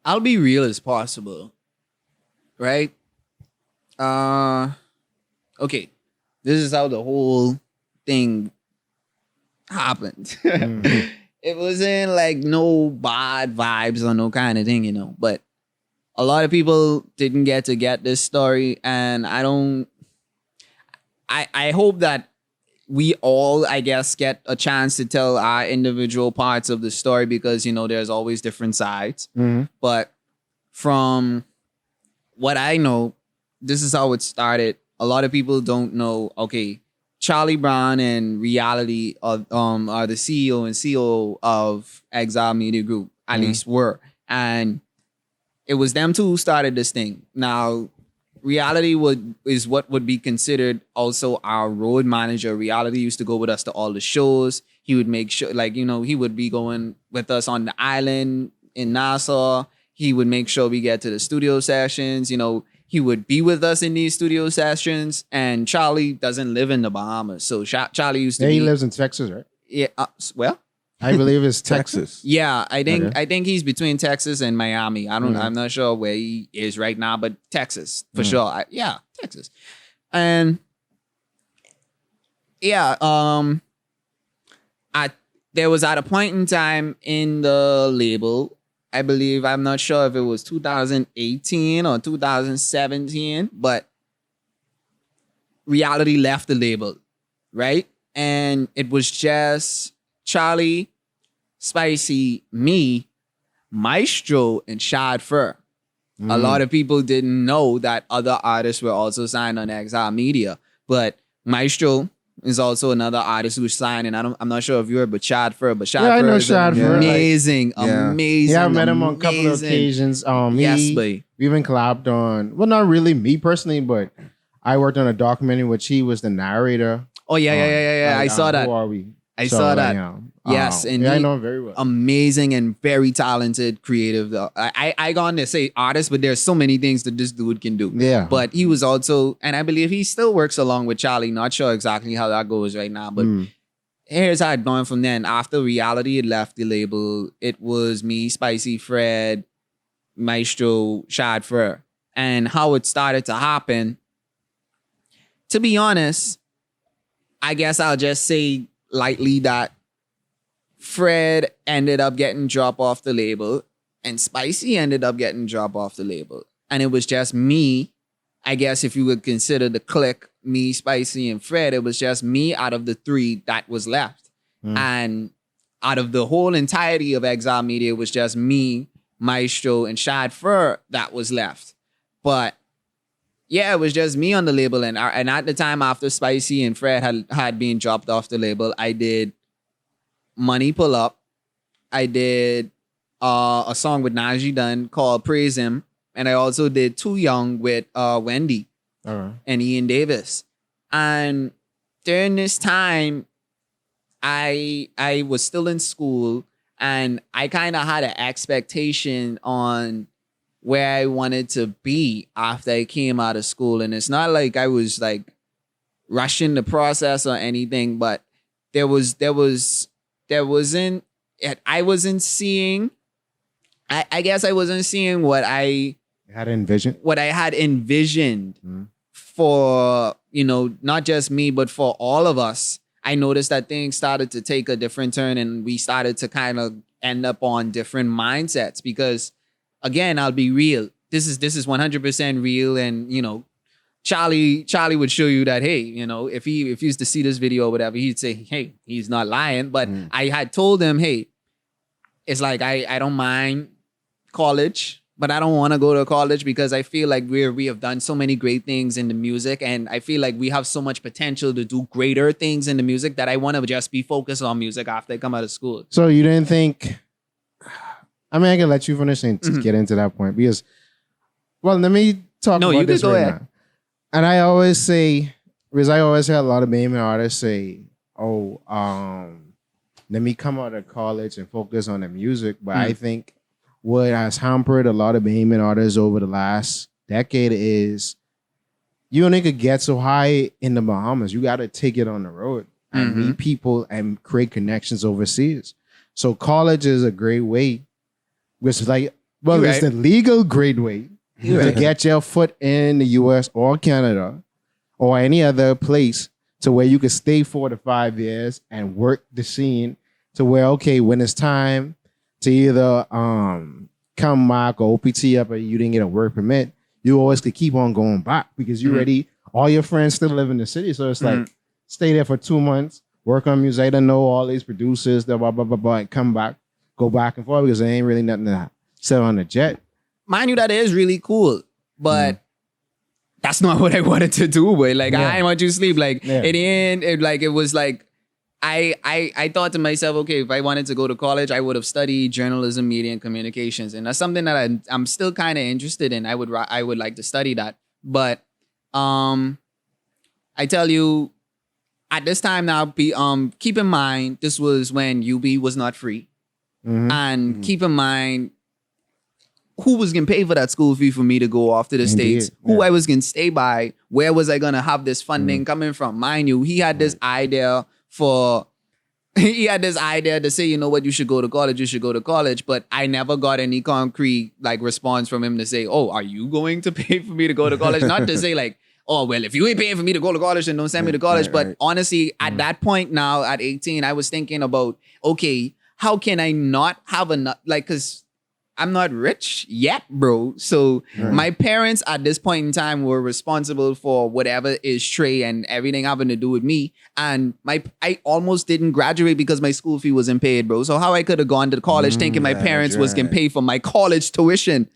I'll be real as possible, right? Uh, okay. This is how the whole thing happened. Mhm. It wasn't like no bad vibes or no kind of thing, but a lot of people didn't get this story, and I hope that we all, I guess, get a chance to tell our individual parts of the story because there's always different sides. Mhm. But from what I know, this is how it started. A lot of people don't know. Okay, Charlie Brown and Reality are the CEO and COO of Exile Media Group, at Mhm. least were, and it was them two who started this thing. Now, Reality is what would be considered also our road manager. Reality used to go with us to all the shows. He would make sure, like, he would be going with us on the island in Nassau. He would make sure we get to the studio sessions. He would be with us in these studio sessions. And Charlie doesn't live in the Bahamas. So Charlie used to Yeah, be. he lives in Texas, right? Yeah. Well, I believe it's Texas. yeah, I think Okay. I think he's between Texas and Miami. Mhm. I'm not sure where he is right now, but Texas for Mhm. sure. Yeah, Texas. And yeah, I there was at a point in time in the label, I believe, I'm not sure if it was 2018 or 2017, but Reality left the label, right? And it was just Charlie, Spicy, me, Maestro, and Shad Fur. A lot of people didn't know that other artists were also signed on Exile Media, but Maestro is also another artist who's signed, and I'm not sure if you heard, but Shad Fur. But Shad Yeah, I Fur know is Shad Fur, like- amazing, Yeah. amazing. Yeah, I met him on a couple of amazing. occasions. Yes, boy. We even collabed on, well, not really me personally, but I worked on a documentary which he was the narrator. Oh yeah. Like, I saw that. Who are we? I saw that. Yeah. Yes, and yeah, I he- know him very well. Amazing and very talented, creative. I gone to say artist, but there's so many things that this dude can do. Yeah. But he was also, and I believe he still works along with Charlie. Not sure exactly how that goes right now, but here's how it gone from then. After Reality had left the label, it was me, Spicy Fred, Maestro, Shad Fur. And how it started to happen, to be honest, I guess I'll just say lightly that Fred ended up getting dropped off the label and Spicy ended up getting dropped off the label. And it was just me, I guess if you would consider the clique, me, Spicy, and Fred, it was just me out of the three that was left. And out of the whole entirety of Exile Media, it was just me, Maestro, and Shad Fur that was left. But yeah, it was just me on the label. And at the time after Spicy and Fred had been dropped off the label, I did Money Pull Up. I did a song with Najee Dunn called Praise Him. And I also did Too Young with Wendy and Ian Davis. And during this time, I was still in school and I kind of had an expectation on where I wanted to be after I came out of school. And it's not like I was like rushing the process or anything, but there wasn't I wasn't seeing I guess I wasn't seeing what I had envisioned. What I had envisioned for, not just me, but for all of us. I noticed that things started to take a different turn and we started to kind of end up on different mindsets because, again, I'll be real. This is 100% real. And, Charlie would show you that, hey, if he used to see this video or whatever, he'd say, hey, he's not lying. But I had told him, hey, it's like, I don't mind college, but I don't want to go to college because I feel like we have done so many great things in the music. And I feel like we have so much potential to do greater things in the music that I want to just be focused on music after I come out of school. So you didn't think, I mean, I can let you finish and get into that point because, well, let me talk about this right now. And I always say, because I always hear a lot of Bahamian artists say, oh, let me come out of college and focus on the music. But I think what has hampered a lot of Bahamian artists over the last decade is you only could get so high in the Bahamas. You got to take it on the road and meet people and create connections overseas. So college is a great way. Because like Well, it's the legal grade way to get your foot in the US or Canada or any other place to where you can stay 4 to 5 years and work the scene to where, okay, when it's time to either come back or OPT up or you didn't get a work permit, you always could keep on going back because you already, all your friends still live in the city. So it's like, stay there for 2 months, work on music. I don't know all these producers, blah, blah, blah, blah, blah, and come back, go back and forth because there ain't really nothing to sell on the jet. Mind you, that is really cool, but that's not what I wanted to do. But like, I didn't want you to sleep. Like, in the end, it was like, I thought to myself, okay, if I wanted to go to college, I would have studied journalism, media, and communications, and that's something that I'm still kind of interested in. I would like to study that, but I tell you, at this time now, keep in mind this was when UB was not free, and keep in mind who was going to pay for that school fee for me to go off to the States, who I was going to stay by, where was I going to have this funding coming from. Mind you, he had this idea to say, you know what, you should go to college, but I never got any concrete like response from him to say, oh, are you going to pay for me to go to college? Not to say like, oh, well, if you ain't paying for me to go to college, then don't send me to college. But honestly, at that point now, at 18, I was thinking about, okay, how can I not have enough, like, because I'm not rich yet, bro. So my parents at this point in time were responsible for whatever is Trae and everything having to do with me. And I almost didn't graduate because my school fee wasn't paid, bro. So how I could have gone to college thinking my parents was going to pay for my college tuition.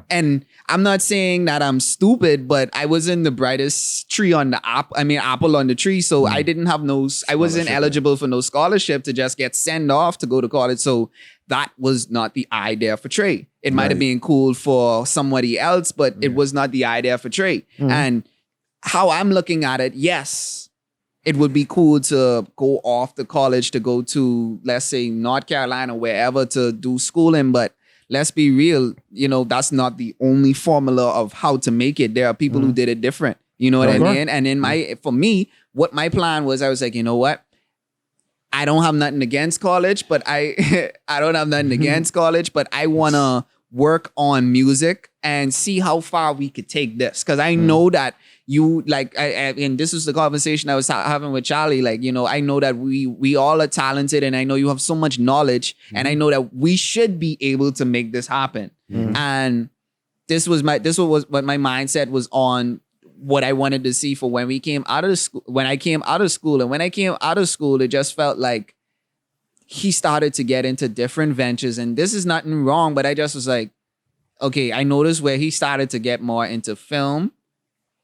And I'm not saying that I'm stupid, but I wasn't the brightest tree on the apple on the tree. So I didn't have I wasn't eligible for no scholarship to just get sent off to go to college. So that was not the idea for Trae. It might have been cool for somebody else, but it was not the idea for Trae. And how I'm looking at it, yes, it would be cool to go off to college to go to, let's say, North Carolina, wherever to do schooling. But let's be real, you know, that's not the only formula of how to make it. There are people who did it different. You know what I mean? And for me, what my plan was, I was like, you know what? I don't have nothing against college, but I don't have nothing against college, but I want to work on music and see how far we could take this. Because I know that you, like, and this was the conversation I was having with Charlie, like, you know, I know that we all are talented and I know you have so much knowledge and I know that we should be able to make this happen. And this was what my mindset was on, what I wanted to see for when we came out of school, when I came out of school. And when I came out of school, it just felt like he started to get into different ventures. And this is nothing wrong, but I just was like, okay, I noticed where he started to get more into film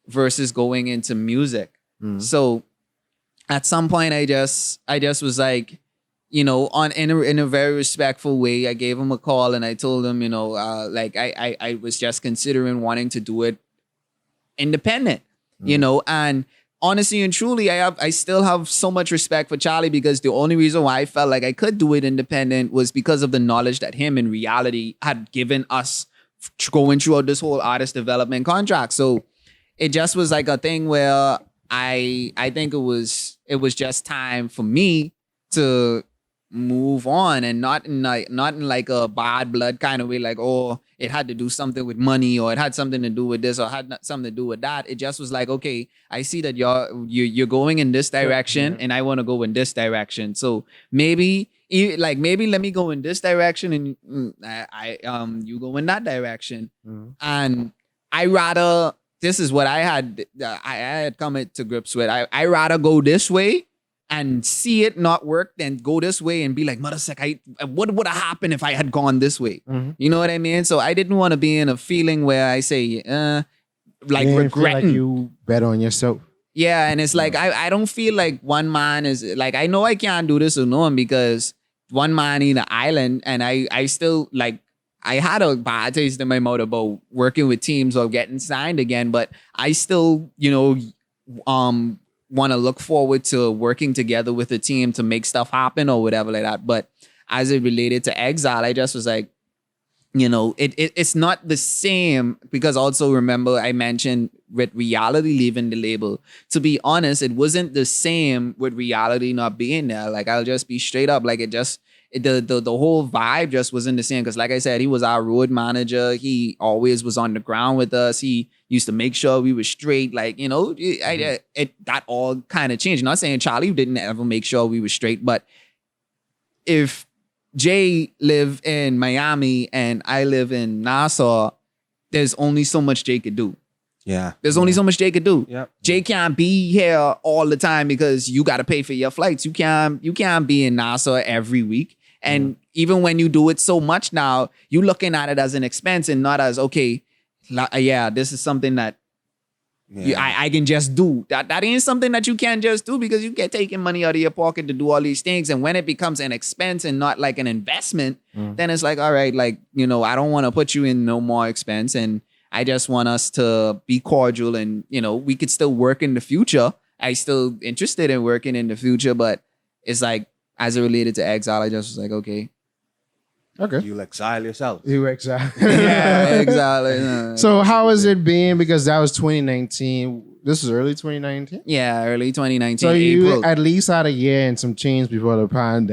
versus going into music. So at some point I just was like, you know, in a very respectful way, I gave him a call and I told him, you know, like I was just considering wanting to do it independent, you know, and honestly and truly, I still have so much respect for Charlie because the only reason why I felt like I could do it independent was because of the knowledge that him in reality had given us going throughout this whole artist development contract. So it just was like a thing where I think it was just time for me to move on, and not in like a bad blood kind of way, like, oh, it had to do something with money or it had something to do with this or had something to do with that. It just was like, okay, I see that you're going in this direction and I want to go in this direction. So maybe let me go in this direction and you go in that direction. And this is what I had come to grips with. I rather go this way and see it not work than go this way and be like, mother sec, what would have happened if I had gone this way? You know what I mean? So I didn't want to be in a feeling where I say, like regretting. Feel like you bet on yourself. Yeah, and it's like, I don't feel like one man is, like, I know I can't do this alone because one man in an island, and I still, like, I had a bad taste in my mouth about working with teams or getting signed again, but I still, you know, want to look forward to working together with a team to make stuff happen or whatever like that. But as it related to Exile, I just was like, you know, it's not the same, because also remember I mentioned with Reality leaving the label. To be honest, it wasn't the same with Reality not being there. Like, I'll just be straight up. Like, the whole vibe just wasn't the same. Because like I said, he was our road manager. He always was on the ground with us. He used to make sure we were straight. Like, you know, that all kind of changed. Not saying Charlie didn't ever make sure we were straight, but if Jay live in Miami and I live in Nassau, there's only so much Jay could do. Yeah. There's only so much Jay could do. Yep. Jay can't be here all the time because you got to pay for your flights. You can't be in Nassau every week. And even when you do it so much now, you're looking at it as an expense and not as, okay, this is something that I can just do. That ain't something that you can just do because you get taking money out of your pocket to do all these things. And when it becomes an expense and not like an investment, then it's like, all right, like, you know, I don't want to put you in no more expense. And I just want us to be cordial and, you know, we could still work in the future. I still interested in working in the future, but it's like, as it related to Exile, I just was like, okay. You'll exile yourself. You exile. Yeah, Exile. So how has it been? Because that was 2019. This is early 2019? Yeah, early 2019. So you April. at least had a year and some change before the pandemic.